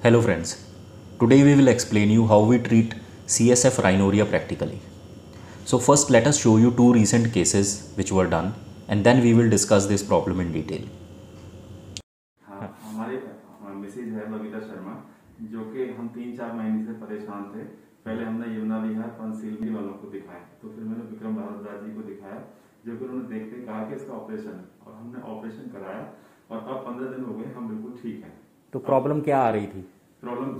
Hello friends, today we will explain you how we treat CSF rhinorrhea practically. So first let us show you two recent cases which were done and then we will discuss this problem in detail. हाँ, हमारे Mrs है बबीता शर्मा जो कि हम 3-4 महीने से परेशान थे। पहले हमने यमुना विहार पंचशील वालों को दिखाया, तो फिर मैंने विक्रम भारद्वाज जी को दिखाया, जो कि उन्होंने देखते ही कहा कि इसका ऑपरेशन है और हमने ऑपरेशन कराया और अब 15 दिन हो गए, हम बिल्कुल ठीक हैं। तो प्रॉब्लम क्या आ रही थी? प्रॉब्लम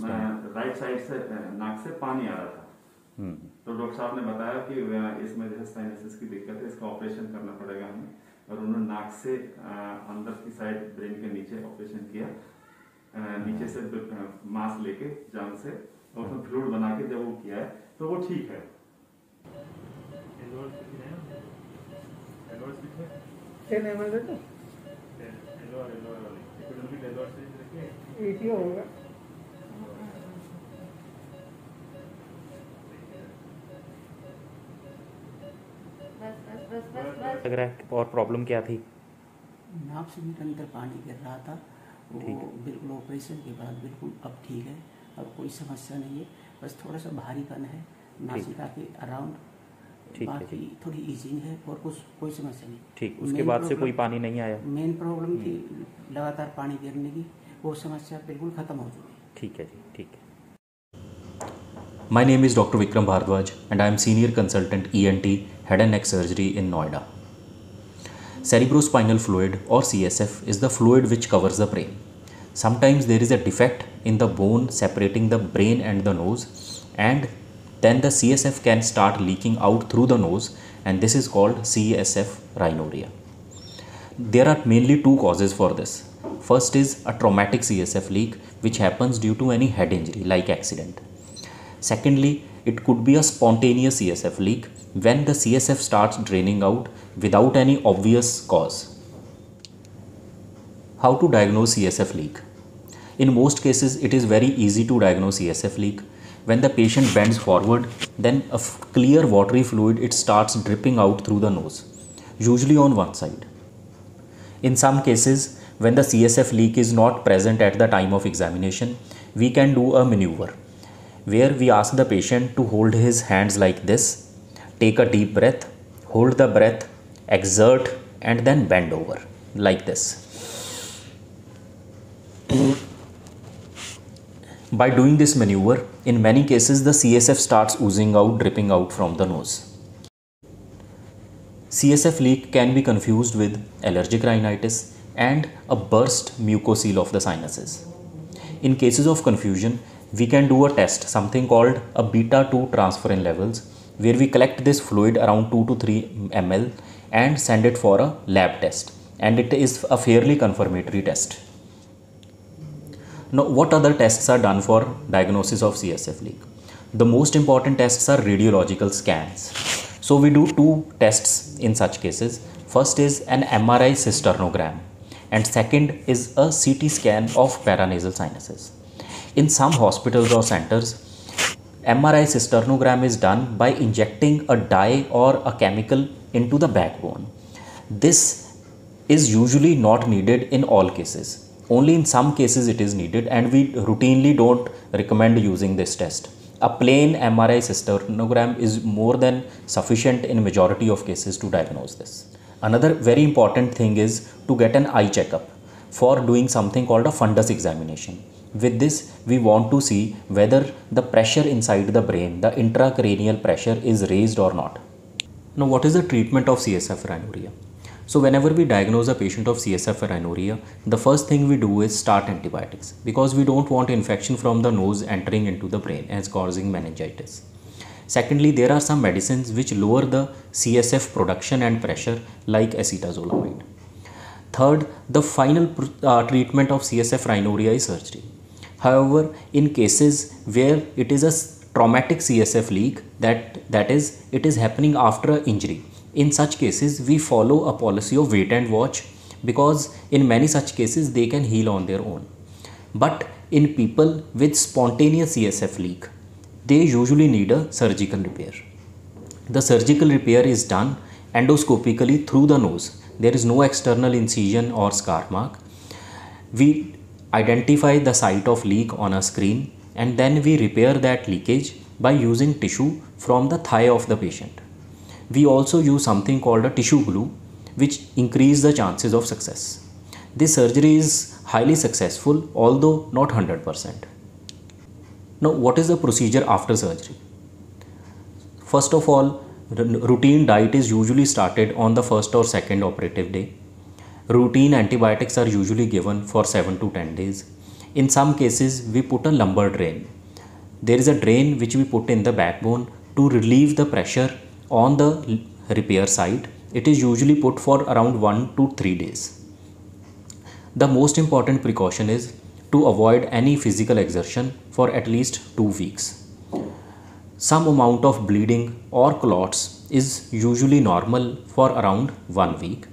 राइट साइड से नाक से पानी आ रहा था। तो डॉक्टर साहब ने बताया कि इसमें जो है साइनसिस की दिक्कत है, इसका ऑपरेशन करना पड़ेगा हमें, और उन्होंने नाक से अंदर की साइड ब्रेन के नीचे ऑपरेशन किया, नीचे से मांस लेके जान से और उसमें फ्लूइड बना के जब वो किया है तो वो ठीक है। होगा लग रहा है। और प्रॉब्लम क्या थी? नाक से निरंतर पानी गिर रहा था, वो बिल्कुल ऑपरेशन के बाद बिल्कुल अब ठीक है, अब कोई समस्या नहीं है। बस थोड़ा सा भारीपन है नासिका के अराउंड, बाकी थोड़ी ईजिंग है और कोई समस्या नहीं। ठीक, उसके बाद से कोई पानी नहीं आया? मेन प्रॉब्लम थी लगातार पानी गिरने की, वो समस्या बिल्कुल खत्म हो चुकी है। ठीक है जी, ठीक है। My name is Dr. Vikram Bhardwaj and I am Senior Consultant ENT Head and Neck Surgery in Noida. Cerebrospinal fluid or CSF is the fluid which covers the brain. Sometimes there is a defect in the bone separating the brain and the nose, and then the CSF can start leaking out through the nose, and this is called CSF rhinorrhea. There are mainly two causes for this. First is a traumatic CSF leak which happens due to any head injury like accident. Secondly, it could be a spontaneous CSF leak when the CSF starts draining out without any obvious cause. How to diagnose CSF leak? In most cases, it is very easy to diagnose CSF leak. When the patient bends forward, then a clear watery fluid it starts dripping out through the nose, usually on one side. In some cases, when the CSF leak is not present at the time of examination, we can do a maneuver where we ask the patient to hold his hands like this, take a deep breath, hold the breath, exert, and then bend over like this. By doing this maneuver, in many cases the CSF starts oozing out, dripping out from the nose. CSF leak can be confused with allergic rhinitis and a burst mucocele of the sinuses. In cases of confusion, we can do a test, something called a beta-2 transferrin levels, where we collect this fluid around 2 to 3 ml and send it for a lab test, and it is a fairly confirmatory test. Now, what other tests are done for diagnosis of CSF leak? The most important tests are radiological scans. So we do two tests in such cases. First is an MRI cysternogram and second is a CT scan of paranasal sinuses. In some hospitals or centers, MRI cysternogram is done by injecting a dye or a chemical into the backbone. This is usually not needed in all cases. Only in some cases it is needed, and we routinely don't recommend using this test. A plain MRI cysternogram is more than sufficient in majority of cases to diagnose this. Another very important thing is to get an eye checkup for doing something called a fundus examination. With this, we want to see whether the pressure inside the brain, the intracranial pressure, is raised or not. Now, what is the treatment of CSF rhinorrhea? So, whenever we diagnose a patient of CSF rhinorrhea, the first thing we do is start antibiotics, because we don't want infection from the nose entering into the brain and causing meningitis. Secondly, there are some medicines which lower the CSF production and pressure like acetazolamide. Third, the final treatment of CSF rhinorrhea is surgery. However, in cases where it is a traumatic CSF leak, that is, it is happening after an injury, in such cases we follow a policy of wait and watch, because in many such cases they can heal on their own. But in people with spontaneous CSF leak, they usually need a surgical repair. The surgical repair is done endoscopically through the nose. There is no external incision or scar mark. We identify the site of leak on a screen, and then we repair that leakage by using tissue from the thigh of the patient. We also use something called a tissue glue, which increase the chances of success. This surgery is highly successful, although not 100%. Now, what is the procedure after surgery? First of all, routine diet is usually started on the first or second operative day. Routine antibiotics are usually given for 7 to 10 days. In some cases, we put a lumbar drain. There is a drain which we put in the backbone to relieve the pressure on the repair site. It is usually put for around 1 to 3 days. The most important precaution is to avoid any physical exertion for at least 2 weeks. Some amount of bleeding or clots is usually normal for around 1 week.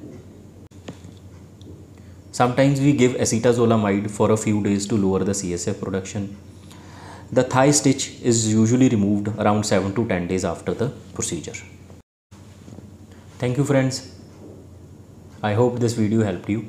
Sometimes we give acetazolamide for a few days to lower the CSF production. The thigh stitch is usually removed around 7 to 10 days after the procedure. Thank you friends. I hope this video helped you.